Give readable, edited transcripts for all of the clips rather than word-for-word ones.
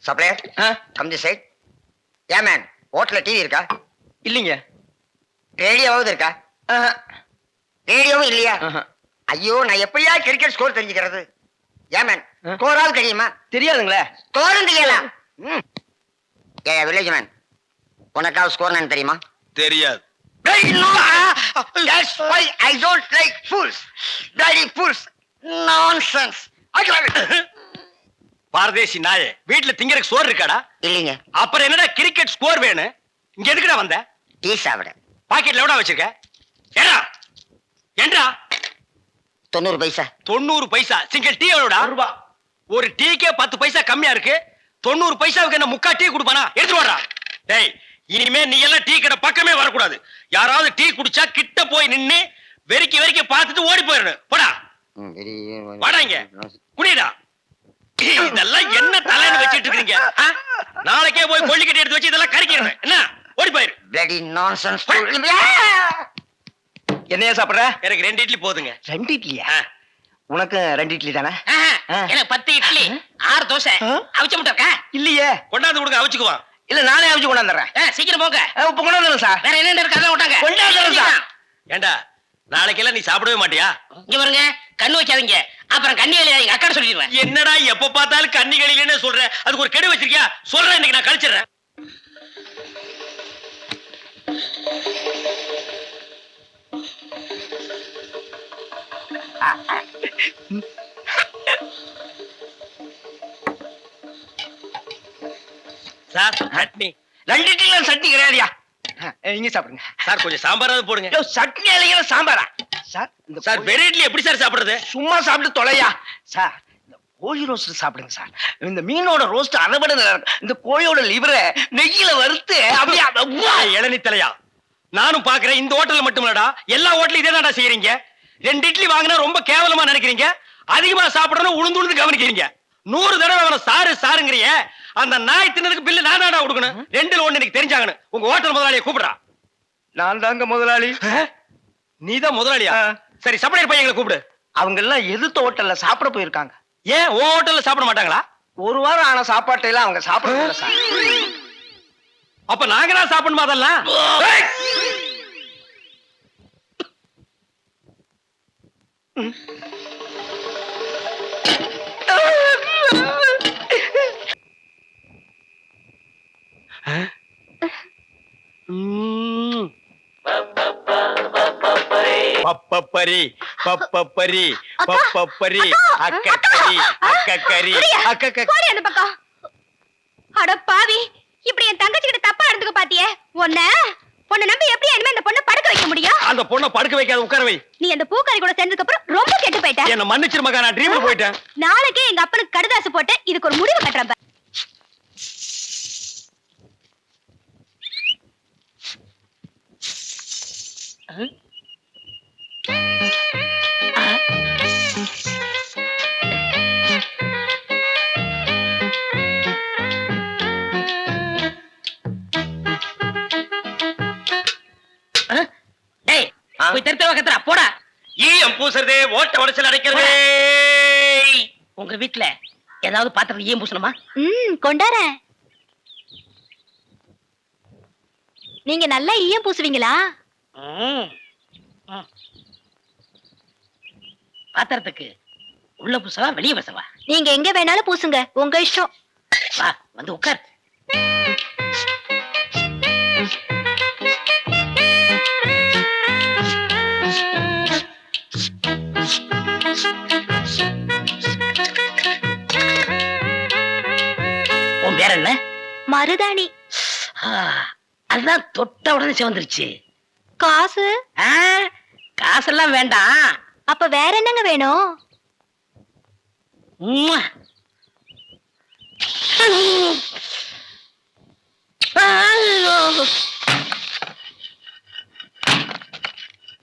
Supplier come the side. ஏன் man ஹோட்டல்ல TV இருக்கா? இல்லைங்க. ரேடியோவாவது இருக்கா? ரேடியோவும் இல்லையா? ஐயோ, நான் எப்படியா கிரிக்கெட் ஸ்கோர் தெரிஞ்சுக்கிறது? ஏன் மேன் ஸ்கோராவது தெரியுமா? தெரியாதுங்களே. ஸ்கோரும் தெரியலாம். ஏ வில்லேஜ் மேன், உனக்காவது ஸ்கோர் என்னன்னு தெரியுமா? தெரியாது. That's why I don't like fools. Bloody fools. Nonsense. பாரதேசி நாயே, வீட்டுல திங்கறதுக்கு சோறு இருக்காடா? இல்லைங்க. அப்புறம் என்னடா கிரிக்கெட் ஸ்கோர் வேணும்? இங்க எதுக்குடா வந்த? டீ சாப்பிட. பாக்கெட்ல எவ்வளவு வச்சிருக்க? ஏடா ஏண்டா 90 பைசா. 90 பைசா. Single tea எவ்வளவுடா? ரூபாய். ஒரு டீக்கே 10 பைசா கம்மியா இருக்கு. 90 பைசாவுக்கு என்ன முக்கா டீ குடுப்பானா? எடுத்து வாடா. டேய், இனிமே நீ எல்லாம் டீ கடை பக்கமே வரக்கூடாது. யாராவது டீ குடிச்சா கிட்ட போய் நின்னு வெறிக்கி பார்த்துட்டு ஓடி போயிடணும். போடா வாடா, இங்க குடிடா. இதெல்லாம் என்ன தலைன்னு வச்சிட்டு இருக்கீங்க? நாளைக்கே போய் கொள்ளிக்கட்டி எடுத்து வச்சு இதெல்லாம் கறிக்கிறேன். என்ன ஓடி போயிரு. bloody nonsense. என்னையா சாப்பிடுற? எனக்கு 2 இட்லி போதுங்க. 2 இட்லியா? உனக்கு 2 இட்லி தானே? எனக்கு 10 இட்லி 6 தோசை. அவிச்ச முட்டை இருக்கா? இல்லையே. கொண்டாந்து கொடுங்க, அவிச்சுக்குவான். இல்ல, நானே அவிச்சு கொண்டாந்துறேன். சீக்கிரம் போங்க. இப்ப கொண்டாந்துறேன் சார். வேற என்ன இருக்கு அதான் விட்டாங்க. கொண்டாந்துறேன் சார். ஏண்டா நாளைக்கெல்லாம் நீ சாப்பிடவே மாட்டியா? இங்க பாருங்க, கண்ணு வைக்காதீங்க. அப்புறம் கண்ணி எழுதாதீங்க. அக்கா சொல்லிடுவேன். என்னடா எப்ப பார்த்தாலும் கன்னிகளிலே சொல்ற? அதுக்கு ஒரு கெடு வச்சிருக்கியா? சொல்றேன், இன்னைக்கு நான் கழிச்சிடுறேன். சார் சட்னி. 2 இட்லி சட்னி கிடையாதுயா. இங்க சாப்பிடுங்க சார், கொஞ்சம் சாம்பாராவது போடுங்க. சட்னி இல்லையா சாம்பாரா? சார் இந்த சார் வெறும் இட்லி எப்படி சார் சாப்பிடுறது? சும்மா சாப்பிட்டு தொலையா சார். இந்த கோழி ரோஸ்ட் சாப்பிடுங்க சார். இந்த மீனோட ரோஸ்ட் அரைபட இந்த கோழியோட லிவரை நெய்யில வறுத்து அப்படியே இளநீ தலையா, நானும் பாக்குறேன். இந்த ஹோட்டல்ல மட்டும் இல்லடா, எல்லா ஹோட்டலும் இதே தான்டா செய்யறீங்க. 2 இட்லி வாங்கினா ரொம்ப கேவலமா நினைக்கிறீங்க. அதிகமா சாப்பிடணும் உளுந்து கவனிக்கிறீங்க. 100 தடவை அவனை சாருங்கிறிய. அந்த நாய் தின்னதுக்கு பில்லு நான் தான்டா கொடுக்கணும். 2ல 1 எனக்கு தெரிஞ்சாங்கன்னு உங்க ஹோட்டல் முதலாளியை கூப்பிடுறா. நான் தாங்க முதலாளி. நீதான் முதலாளியா? சரி, சப்ளையர் பையங்களை கூப்பிடு. அவங்க எல்லாம் எதிர்த்த ஹோட்டல்ல சாப்பிட போயிருக்காங்க. ஏன் உன் ஹோட்டல்ல சாப்பிட மாட்டாங்களா? 1 வாரம் ஆன சாப்பாட்டை எல்லாம் அவங்க சாப்பிடல சார். அப்ப நாங்க தான் சாப்பிடணுமா அதெல்லாம்? பப்பப்பரி பப்பப்பரி பப்பப்பரி அக்கக்கரி அக்கக்கரி போடி அந்த பக்கம். அட பாவி, இப்படி என் தங்கச்சி கிட்ட தப்பா நடந்துக்க பாத்தியே. உன்னை நம்பி எப்படி இனிமே அந்த பொண்ணை படுக்க வைக்க முடியும்? அந்த பொண்ணை படுக்க வைக்காத, உட்கார வை. நீ அந்த பூக்காரி கூட சேர்ந்ததுக்கு அப்புறம் ரொம்ப கெட்டு போயிட்ட. என்ன மன்னிச்சிரு மகா, நான் ட்ரீம்ல போயிட்டேன். நாளைக்கே எங்க அப்பனுக்கு கடுதாசு போட்டு இதுக்கு ஒரு முடிவு கட்டுறேன். போய் தெருத்தவ கத்துறா போடா. ஈயம் பூசுறதே, ஓட்ட உடைச்சல் அடைக்கிறதே. உங்க வீட்டுல ஏதாவது பாத்திரம் ஈயம் பூசணுமா? கொண்டாரேன். நீங்க நல்லா ஈயம் பூசுவீங்களா? பாத்திரத்துக்கு உள்ள பூசவா வெளிய பூசவா? நீங்க எங்க வேணாலும் பூசுங்க, உங்க இஷ்டம். வா வந்து உட்கார். உன் பேர் என்ன? மருதாணி. அதுதான் தொட்ட உடனே சிவந்துருச்சு. காசு? காசெல்லாம் வேண்டாம். அப்ப வேற என்னங்க வேணும்?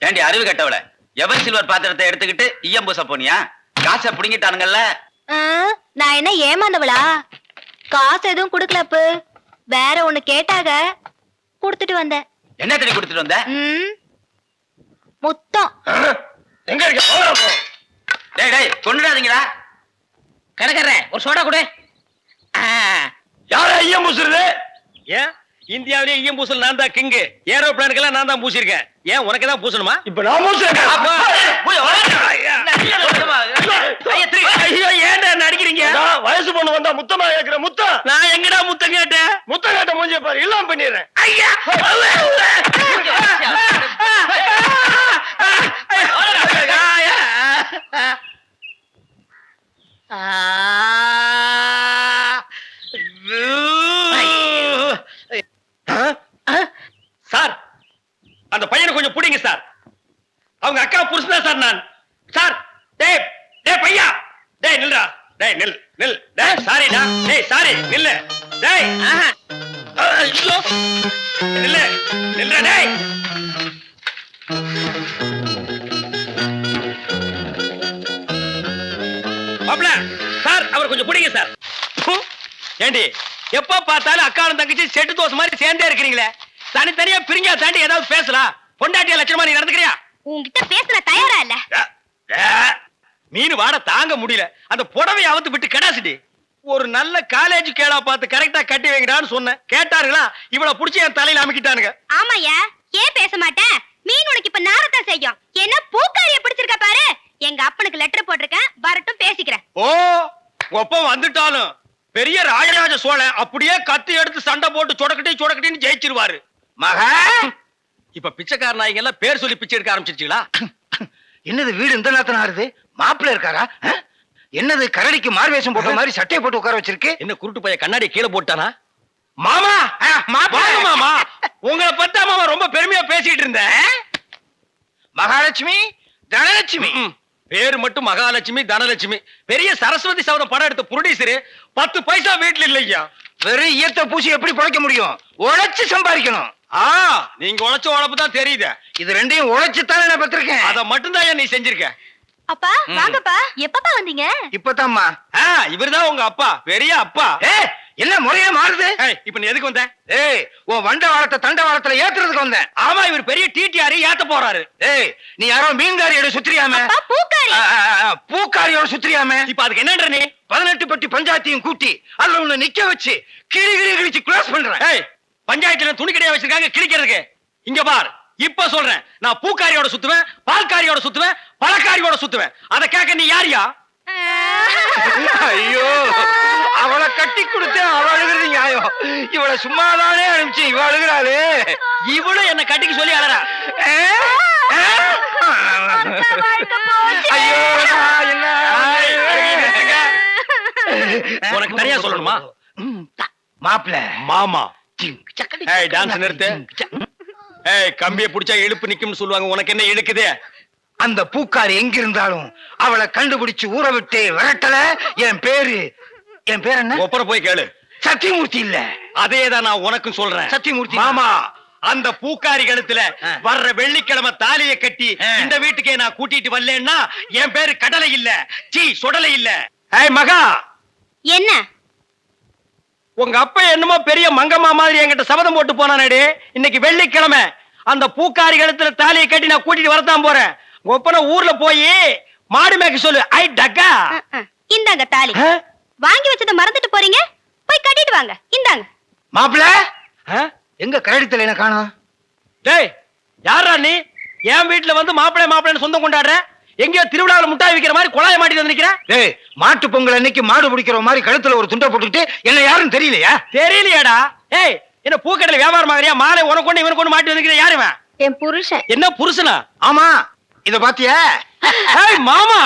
ஏண்டி அறிவு கட்டவள, எவர் சில்வர் பாத்திரத்தை எடுத்துக்கிட்டு ஈயம் பூச போனியா? காசை புடிங்கிட்டானுங்கல்ல. நான் என்ன ஏமாந்தவளா? காசு எதுவும் குடுக்கல அப்பு. வேற ஒண்ணு கேட்டாக, குடுத்துட்டு வந்தேன். என்ன தண்ணி குடுத்துட்டு வந்த? முத்தம். எங்க இருக்க? டேய் டேய், கொண்டுடாதீங்கடா. கடைக்காரரே, ஒரு சோடா கொடு. பூசுறது? ஏன் இந்தியாவிலே ஈயம் பூசல் நான் தான் கிங்கு. ஏரோப்ளானுக்கெல்லாம் நான் தான் பூசிருக்கேன். ஏன் உனக்கு தான் பூசணுமா? இப்ப நான் பூசுறேன். ஐயோ ஏன்டா நடிக்கிறீங்க? வயசு பொண்ணு வந்தா முத்தமா கேக்குற முத்தம். நான் எங்கடா முத்தம் கேட்டேன்? முத்தம் கேட்ட மூஞ்சிய பாரு, எல்லாம் பண்ணிடுறேன். ஐயா சார், அந்த பையனை கொஞ்சம் பிடிங்க சார். அவங்க அக்கா புருஷனா சார் நான். சார், டேய் டேய் பையா, டேய் நில்றா, டேய் நில் நில், டேய் சாரிடா, டேய் சாரி நில்லு, டேய் ஐயோ நில்லு நில்றா டேய். மாப்ள சார், அவர் கொஞ்சம் பிடிங்க சார். ஏண்டி எப்ப பார்த்தாலும் அக்காவும் தங்கச்சி செட்டு தோசை மாதிரி சேர்ந்தே இருக்கிறீங்களே, தனித்தனியா பிரிஞ்சா தாண்டி ஏதாவது பேசலாம். பொண்டாட்டிய லட்சணமா நீ நடந்துக்கிறியா? உன்கிட்ட பேசுற தயாரா இல்ல. மீன் வாட தாங்க முடியல. அந்த புடவையை அவுத்து விட்டு கடாசிட்டி. ஒரு நல்ல காலேஜ் கேளா பார்த்து கரெக்டா கட்டி வைங்கடான்னு சொன்னேன். கேட்டாருங்களா? இவ்வளவு புடிச்சு என் தலையில அமைக்கிட்டானுங்க. ஆமாயா, ஏன் பேச மாட்டேன்? மீன் உனக்கு இப்ப நாரத்தான் செய்யும். என்ன பூக்காரிய பிடிச்சிருக்க பாரு. எங்க அப்பனுக்கு லெட்டர் போட்டிருக்கேன், வரட்டும் பேசிக்கிறேன். ஓ ஒப்பம் வந்துட்டாலும் பெரிய ராஜராஜ சோழன் அப்படியே கத்தி எடுத்து சண்டை போட்டு சொடக்கட்டின்னு ஜெயிச்சிருவாரு. மகா, இப்ப பிச்சைக்கார நாய்ங்க எல்லாம் பேர் சொல்லி பிச்சை எடுக்க ஆரம்பிச்சிருச்சீங்களா? என்னது வீடு இந்த நேரத்துல ஆறுது? மாப்பிள்ள இருக்காரா? என்னது கரடிக்கு மார்வேஷம் போட்ட மாதிரி சட்டையை போட்டு உட்கார வச்சிருக்கு? என்ன குருட்டு பைய கண்ணாடி கீழே போட்டானா? மாமா, வாங்க மாமா, உங்களை பத்தா மாமா ரொம்ப பெருமையா பேசிட்டு இருந்தேன். மகாலட்சுமி, தனலட்சுமி. பேரு மட்டும் மகாலட்சுமி தனலட்சுமி. பெரிய சரஸ்வதி சபதம் படம் எடுத்த புரொடியூசரு 10 பைசா வீட்டுல இல்லையா. வெறும் ஈயத்தை பூசி எப்படி பிழைக்க முடியும்? உழைச்சு சம்பாதிக்கணும். நீங்க உழைச்ச உழைப்பு தான் தெரியுது. இது ரெண்டையும் உழைச்சுத்தானே நான் பெற்றிருக்கேன். அத மட்டும் தான் நீ செஞ்சிருக்க. அப்பா வாங்கப்பா, எப்பப்பா வந்தீங்க? இப்பதாம்மா. இவர்தான் உங்க அப்பா, பெரிய அப்பா. என்ன முறையே மாறுது? இப்ப நீ எதுக்கு வந்த? உன் வண்ட வாழத்தை தண்ட வாழத்துல ஏத்துறதுக்கு வந்தேன். ஆமா, இவர் பெரிய டிடிஆர் ஏத்த போறாரு. நீ யாரோ மீன்காரியோட சுத்திரியாம, பூக்காரி பூக்காரியோட சுத்திரியாம. இப்ப அதுக்கு என்னன்ற நீ? 18 பட்டி பஞ்சாயத்தையும் கூட்டி அதுல உன்னை நிக்க வச்சு கிளி கிழிச்சு க்ளோஸ் பண்றேன். பஞ்சாயத்துல துணி கடையா வச்சிருக்காங்க கிழிக்கிறதுக்கு. இங்க பார், இப்ப சொல்றேன், நான் பூக்காரியோட சுத்துவேன், பால்காரியோட சுத்துவேன், பழக்காரியோட சுத்துவேன். அத கேட்க நீ யாரியா? ஐயோ, அவளை கட்டி கொடுத்து அவ அழுகிறது நியாயம். இவளை சும்மாதானே அனுப்பிச்சு இவ அழுகிறாளே. இவளும் என்ன கட்டிக்கு சொல்லி அழறா. ஐயோ, என்ன உனக்கு தனியா சொல்லணுமா? மாப்பிள்ள மாமா. டான்ஸ் நிறுத்து. கம்பியை புடிச்சா இழுப்பு நிக்கும்னு சொல்லுவாங்க. உனக்கு என்ன இழுக்குது? அந்த பூக்காரி எங்க இருந்தாலும் அவளை கண்டுபிடிச்சு ஊற விட்டு விரட்டல. என் பேர் என்ன? ஒப்பர போய் கேளு. சத்தியமூர்த்தி இல்ல. அதேதான் நான் உனக்கும் சொல்றேன். சத்தியமூர்த்தி மாமா. அந்த பூக்காரி கழுத்துல வர்ற வெள்ளிக்கிழமை தாலியை கட்டி இந்த வீட்டுக்கே நான் கூட்டிட்டு வரலன்னா என் பேரு கடலை இல்ல, சுடலை இல்ல. மகா, என்ன? உங்க அப்பா என்னமோ பெரிய மங்கம்மா மாதிரி என்கிட்ட சபதம் போட்டு போனானே. இன்னைக்கு வெள்ளிக்கிழமை அந்த பூக்காரி கழுத்துல தாலியை கட்டி நான் கூட்டிட்டு வரத்தான் போறேன். ஒப்பன ஊர்ல போய் மாடு மேய்க்க சொல்லு. ஐ டக்கா, இந்தாங்க தாலி. வாங்கி வச்சத மறந்துட்டு போறீங்க, போய் கட்டிட்டு வாங்க. இந்தாங்க. மாப்பிள்ள, எங்க கரடித்தல என்ன காணோம்? டேய், யாரா நீ? என் வீட்டுல வந்து மாப்பிள்ளைன்னு சொந்தம் கொண்டாடுற? எங்கயோ திருவிழாவில் முட்டாய் விக்கிற மாதிரி குழாய மாட்டி வந்து நிக்கிற. டேய், மாட்டு பொங்கல் அன்னைக்கு மாடு பிடிக்கிற மாதிரி கழுத்துல ஒரு துண்டை போட்டுக்கிட்டு என்ன யாரும் தெரியலையா? தெரியலையாடா? என்ன பூக்கடையில வியாபாரம் ஆகறியா? மாலை உனக்கு கொண்டு இவனுக்கு கொண்டு மாட்டி வந்து யாருவன்? என் புருஷன். என்ன புருஷனா? ஆமா, இத பாத்தியா? மாமா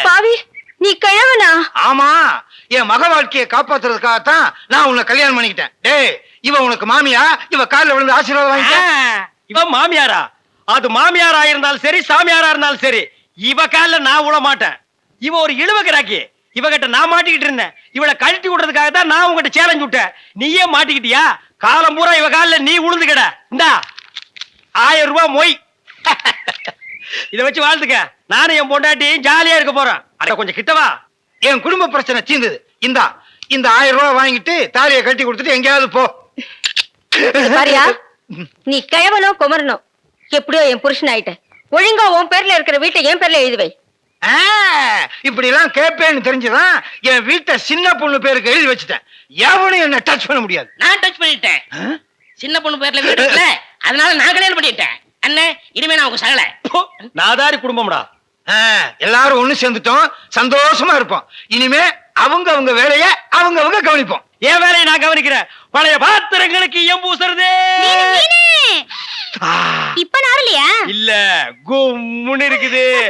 பாவி, நீ கிழவனா? ஆமா, என் மக வாழ்க்கையை காப்பாத்துறதுக்காகத்தான் நான் உன்னை கல்யாணம் பண்ணிக்கிட்டேன். டேய், இவ உனக்கு மாமியா? இவ காலில் விழுந்து ஆசீர்வாதம் வாங்கிக்க. இவ மாமியாரா? அது மாமியாரா இருந்தாலும் சரி, சாமியாரா இருந்தாலும் சரி, இவ கால நான் விட மாட்டேன். இவ ஒரு இழுவகராக்கி. இவகிட்ட நான் மாட்டிக்கிட்டு இருந்தேன். இவளை கழட்டி விடுறதுக்காக தான் நான் உங்ககிட்ட சேலஞ்ச் விட்டேன். நீயே மாட்டிக்கிட்டியா? காலம் பூரா இவ கால நீ உளுந்து கிட. இந்தா 1000 ரூபாய் மொய். இத வச்சு வாழ்த்துக்க. நானும் என் பொண்டாட்டி ஜாலியா இருக்க போறேன். அட கொஞ்சம் கிட்டவா. என் குடும்ப பிரச்சனை தீர்ந்தது. இந்த 1000 ரூபாய் வாங்கிட்டு தாலியை கட்டி கொடுத்துட்டு எங்கேயாவது போ. பாரியா, நீ கிழவனோ குமரனோ எப்படியோ என் புருஷன் ஆயிட்ட. ஒழுங்கா உன் பேர்ல இருக்கிற வீட்டை என் பேர்ல எழுதி வை. இப்படி எல்லாம் கேட்பேன்னு தெரிஞ்சுதான் என் வீட்டை சின்ன பொண்ணு பேருக்கு எழுதி வச்சுட்டேன். எவனும் என்ன டச் பண்ண முடியாது. நான் டச் பண்ணிட்டேன். சின்ன பொண்ணு பேர்ல வீடு இருக்குல்ல, அதனால நான் கல்யாணம் பண்ணிட்டேன். அண்ணே, இனிமே நான் உங்க சகல. நாதாரி குடும்பம்டா. எல்லாரும் ஒண்ணு சேர்ந்துட்டோம், சந்தோஷமா இருப்போம். இனிமே அவங்க வேலைய அவங்க கவனிப்போம். என் வேலையை நான் கவனிக்கிறேன். பழைய பாத்திரங்களுக்கு ஈயம் பூசுறது இப்ப நாரலையா? இல்ல, கும்முன்னு இருக்குது.